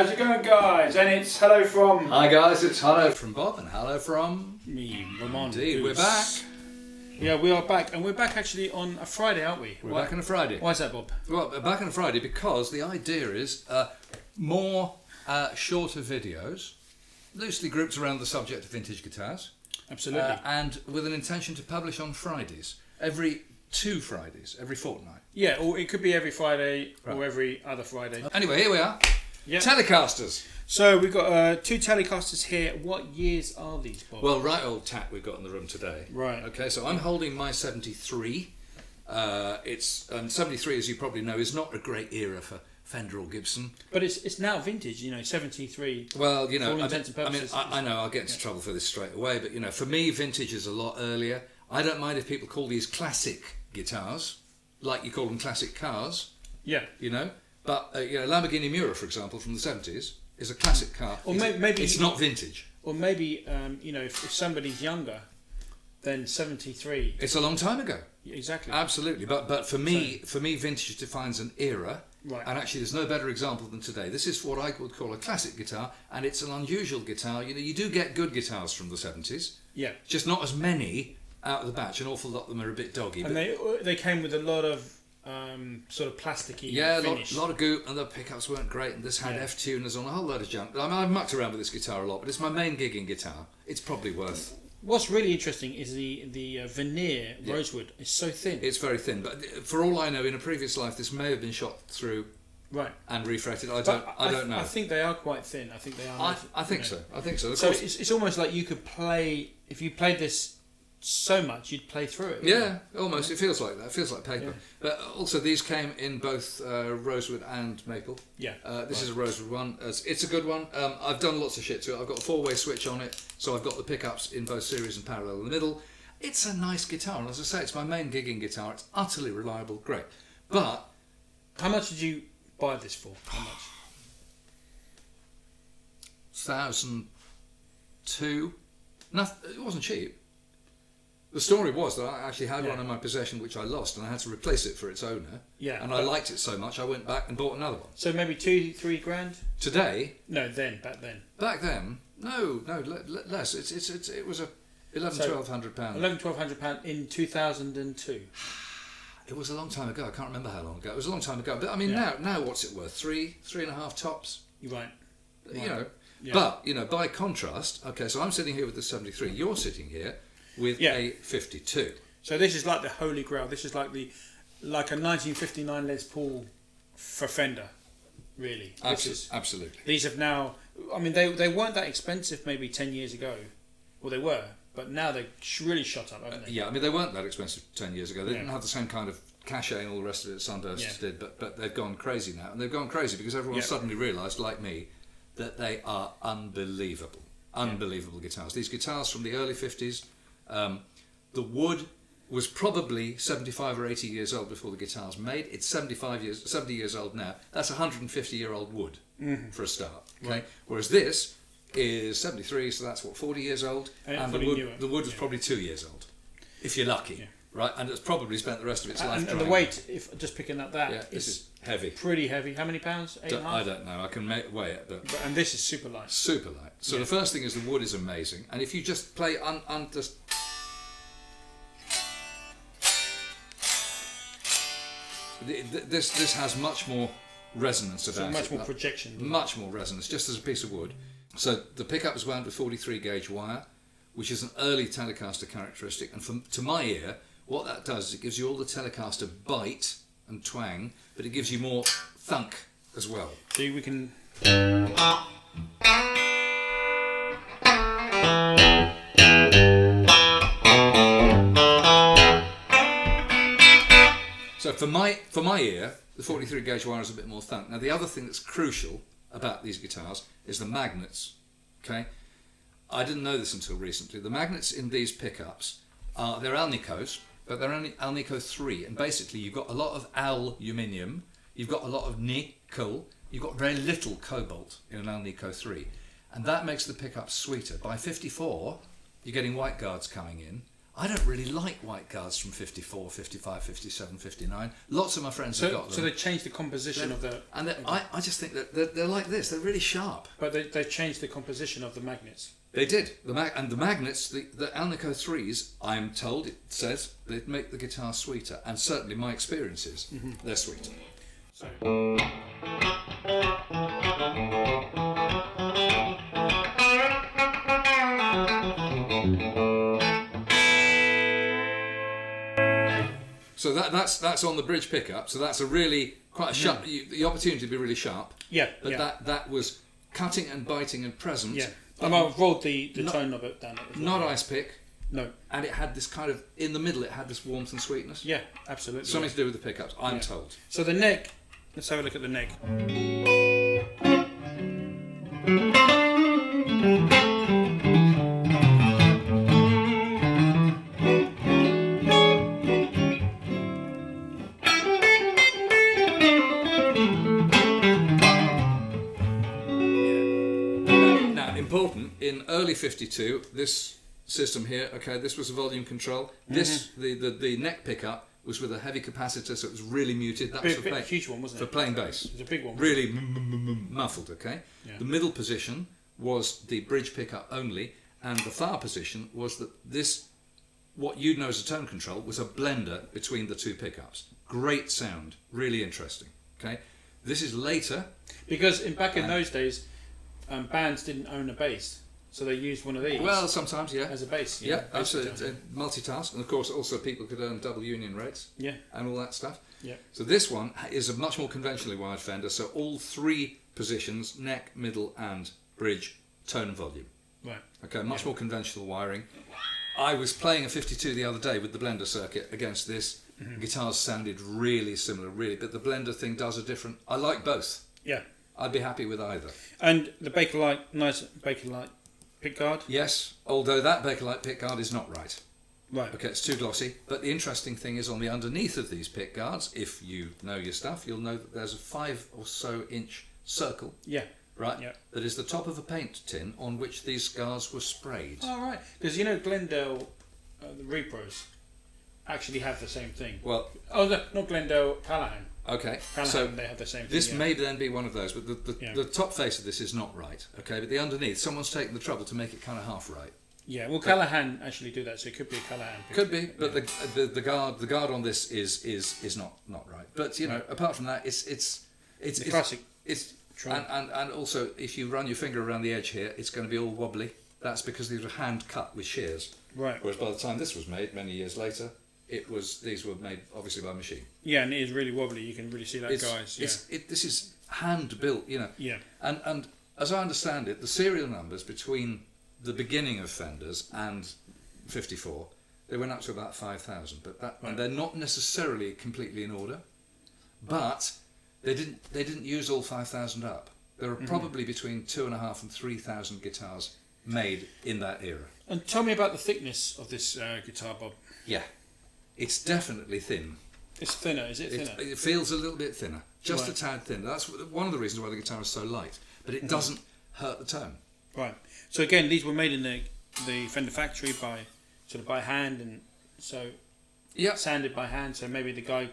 How's it going, guys? And it's hello from... Hi guys, it's hello from Bob and hello from... me, Ramon. Indeed, we're back. Yeah, we are back. And we're back actually on a Friday, aren't we? We're back on a Friday. Why is that, Bob? Well, we're back on a Friday because the idea is more shorter videos, loosely grouped around the subject of vintage guitars. Absolutely. And with an intention to publish on Fridays. Every 2 Fridays, every fortnight. Yeah, or it could be every Friday or every other Friday. Anyway, here we are. Yep. Telecasters. So we've got 2 Telecasters here. What years are these, Bob? Well, right old tat we've got in the room today. Right. Okay, so I'm holding my 73. It's 73, as you probably know, is not a great era for Fender or Gibson. But it's now vintage, 73. Well, for all intents and purposes. I know I'll get into trouble for this straight away, but for me, vintage is a lot earlier. I don't mind if people call these classic guitars, like you call them classic cars. Yeah. But Lamborghini Miura, for example, from the 70s, is a classic car. Or maybe it's not vintage. Or maybe if somebody's younger, then 73. It's a long time ago. Exactly. Absolutely. But for me, vintage defines an era. Right. And actually, there's no better example than today. This is what I would call a classic guitar, and it's an unusual guitar. You do get good guitars from the 70s. Yeah. Just not as many out of the batch. An awful lot of them are a bit doggy. And they came with a lot of sort of plasticky finish. A lot of goop, and the pickups weren't great, and this had F-tuners on, a whole load of junk. I've mucked around with this guitar a lot, but it's my main gigging guitar. It's probably worth... What's really interesting is the veneer rosewood is so thin. It's very thin, but for all I know, in a previous life, this may have been shot through and refretted. I don't know. I think they are quite thin. I think they are. I think so. I think so. So it's almost like you could play, if you played this so much, you'd play through it. Yeah, almost. It feels like that. It feels like paper. Yeah. But also, these came in both rosewood and maple. Yeah. This is a rosewood one. It's a good one. I've done lots of shit to it. I've got a 4-way switch on it, so I've got the pickups in both series and parallel in the middle. It's a nice guitar, and as I say, it's my main gigging guitar. It's utterly reliable, great. But how much did you buy this for? How much? 1,002. Nothing. It wasn't cheap. The story was that I actually had one in my possession which I lost, and I had to replace it for its owner. Yeah. And I liked it so much I went back and bought another one. So maybe 2-3 grand? Today? No, back then. Back then? No, less. It was a £1,100-1,200. £1,100-1,200 in 2002. It was a long time ago. I can't remember how long ago. It was a long time ago. But I mean, now what's it worth? 3.5 tops. You're right. Yeah. But by contrast, okay. So I'm sitting here with the 73. You're sitting here with a 52. So this is like the holy grail. This is like a 1959 Les Paul for Fender, really. Absolutely. These have now. I mean, they weren't that expensive maybe 10 years ago. Well, they were, but now they've really shot up, haven't they? Yeah, I mean, they weren't that expensive 10 years ago. They didn't have the same kind of cachet and all the rest of it Sunbursts did, but they've gone crazy now. And they've gone crazy because everyone suddenly realised, like me, that they are unbelievable. Unbelievable guitars. These guitars from the early 50s, the wood was probably 75 or 80 years old before the guitar's made. It's 70 years old now. That's 150-year-old wood for a start. Okay, right. Whereas this is 73, so that's 40 years old, and the wood was probably 2 years old, if you're lucky, right? And it's probably spent the rest of its life. And the weight, if just picking up that, this is heavy, pretty heavy. How many pounds? 8.5? I don't know. I can weigh it, but and this is super light. Super light. So the first thing is the wood is amazing, and if you just play just. This has much more resonance about it. Much more projection. Much more resonance, just as a piece of wood. So the pickup is wound with 43 gauge wire, which is an early Telecaster characteristic. And to my ear, what that does is it gives you all the Telecaster bite and twang, but it gives you more thunk as well. So we can... So for my ear, the 43 gauge wire is a bit more thunk. Now the other thing that's crucial about these guitars is the magnets. Okay, I didn't know this until recently. The magnets in these pickups they're Alnicos, but they're only Alnico 3, and basically you've got a lot of aluminium, you've got a lot of nickel, you've got very little cobalt in an Alnico 3, and that makes the pickup sweeter. By 54, you're getting white guards coming in. I don't really like white guards from 54, 55, 57, 59. Lots of my friends have got them. So they changed the composition of the... And I just think that they're like this. They're really sharp. But they changed the composition of the magnets. They did. And the magnets, the Alnico 3s, I'm told, it says, they make the guitar sweeter. And certainly my experience is they're sweeter. So... So that's on the bridge pickup. So that's a really quite a sharp. The opportunity to be really sharp. Yeah. But that was cutting and biting and present. Yeah. I've rolled the tone of it down. Not ice pick. No. And it had this kind of in the middle. It had this warmth and sweetness. Yeah, absolutely. Something to do with the pickups. I'm told. So the neck. Let's have a look at the neck. Important in early 52, this system here, okay, this was a volume control. This the neck pickup was with a heavy capacitor, so it was really muted. That was for playing, huge one, wasn't it? For playing bass. It was a big one. Really muffled. Okay. Yeah. The middle position was the bridge pickup only, and the far position was that this, what you'd know as a tone control, was a blender between the two pickups. Great sound, really interesting. Okay. This is later. Because back in those days, bands didn't own a bass, so they used one of these. Well, sometimes, yeah. As a bass. Yeah, absolutely. Multitask. And of course, also people could earn double union rates. Yeah. And all that stuff. Yeah. So this one is a much more conventionally wired Fender, so all three positions, neck, middle and bridge, tone and volume. Right. Okay, much more conventional wiring. I was playing a 52 the other day with the blender circuit against this. Guitars sounded really similar, really, but the blender thing does a different... I like both. Yeah. I'd be happy with either. And the Bakelite, nice Bakelite pickguard? Yes, although that Bakelite pickguard is not right. Right. Okay, it's too glossy. But the interesting thing is on the underneath of these pickguards, if you know your stuff, you'll know that there's a 5 or so inch circle. Yeah. Right? Yeah. That is the top of a paint tin on which these scars were sprayed. Oh, right. Because Glendale, the Repros, actually have the same thing. Well... Oh, no, not Glendale, Callahan. Okay, Callahan, so they have the same thing. this may then be one of those, but Yeah. the top face of this is not right. Okay, but the underneath, someone's taken the trouble to make it kind of half right. Yeah, well, Callahan actually do that, so it could be a Callahan. Could be, but the guard on this is not right. But apart from that, it's classic. It's and also if you run your finger around the edge here, it's going to be all wobbly. That's because these were hand cut with shears. Right. Whereas by the time this was made, many years later, these were made obviously by machine. Yeah, and it is really wobbly. You can really see that, guys. Yeah. This is hand built, Yeah. And as I understand it, the serial numbers between the beginning of Fenders and 54, they went up to about 5,000. And they're not necessarily completely in order, but they didn't use all 5,000 up. There are probably between 2,500 and 3,000 guitars made in that era. And tell me about the thickness of this guitar, Bob. Yeah, it's definitely thin. It's thinner. Is it thinner? It feels a little bit thinner, just Right. a tad thinner. That's one of the reasons why the guitar is so light, but it doesn't hurt the tone. Right. So again, these were made in the Fender factory by hand, and so sanded by hand. So maybe the guy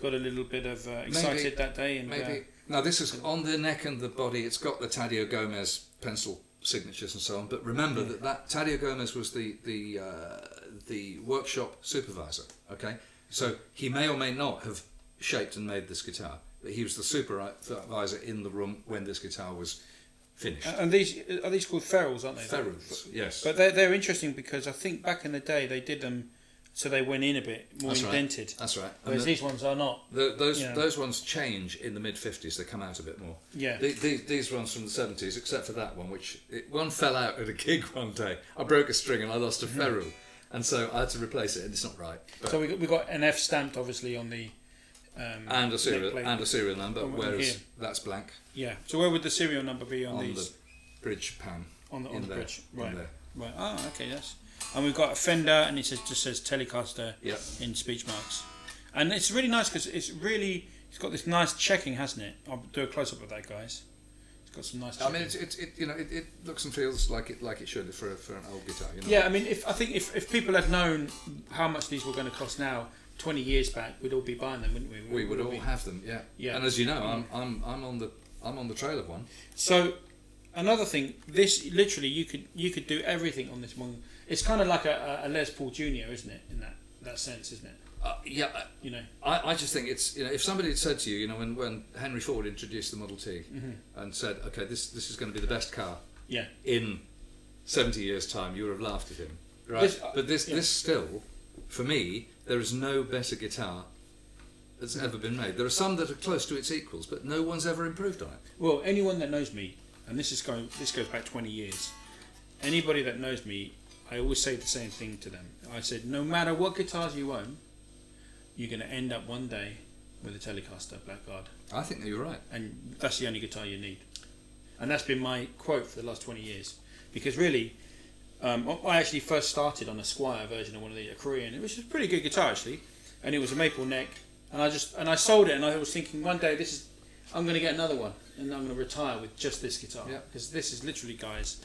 got a little bit of excited that day, and maybe. Now this is on the neck and the body. It's got the Tadeo Gomez pencil signatures and so on. But remember that Tadeo Gomez was the workshop supervisor. Okay, so he may or may not have shaped and made this guitar, but he was the supervisor in the room when this guitar was finished. And these are these called ferrules, aren't they? Ferrules, yes. But they're interesting because I think back in the day they did them so they went in a bit more indented. That's right. Whereas these ones are not. Those ones change in the mid-50s. They come out a bit more. Yeah. These ones from the 70s, except for that one, one fell out at a gig one day. I broke a string and I lost a ferrule, and so I had to replace it, and it's not right. But so we got an F stamped, obviously, on the. And a serial number, whereas here. That's blank. Yeah. So where would the serial number be on these? On the bridge pan. On the bridge. Right. Right. Oh, okay. And we've got a Fender, and it just says Telecaster in speech marks. And it's really nice because it's got this nice checking, hasn't it? I'll do a close up of that, guys. It's got some nice checking. I mean, it looks and feels like it should for an old guitar. Yeah, I mean, if people had known how much these were going to cost now, 20 years back, we'd all be buying them, wouldn't we? We would all have them, yeah. Yeah. And as you know, I'm on the trail of one. So another thing, this literally you could do everything on this one. It's kind of like a Les Paul Junior, isn't it? In that sense, isn't it? I just think it's if somebody had said to you, when Henry Ford introduced the Model T and said, okay, this is going to be the best car. Yeah. In 70 years' time, you would have laughed at him, right? But this still, for me, there is no better guitar that's ever been made. There are some that are close to its equals, but no one's ever improved on it. Well, anyone that knows me, and this goes back 20 years, anybody that knows me, I always say the same thing to them. I said, no matter what guitars you own, you're going to end up one day with a Telecaster Blackguard. I think that you're right. And that's the only guitar you need. And that's been my quote for the last 20 years. Because really, I actually first started on a Squier version of one of a Korean, which was a pretty good guitar actually, and it was a maple neck, and I sold it, and I was thinking one day I'm going to get another one, and I'm going to retire with just this guitar, because this is literally, guys,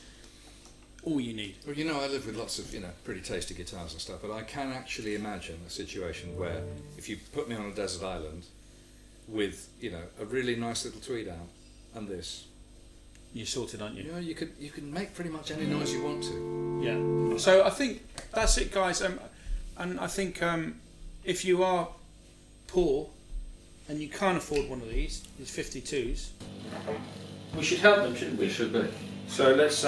all you need. Well, I live with lots of pretty tasty guitars and stuff, but I can actually imagine a situation where if you put me on a desert island with a really nice little tweed amp and this. You're sorted, aren't you? You can make pretty much any noise you want to. Yeah. So I think that's it, guys. And I think if you are poor and you can't afford one of these 52s, we should help them, shouldn't we? We should be. So let's.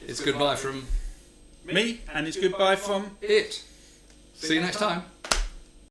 It's goodbye from me, and it's goodbye from it. See you next time.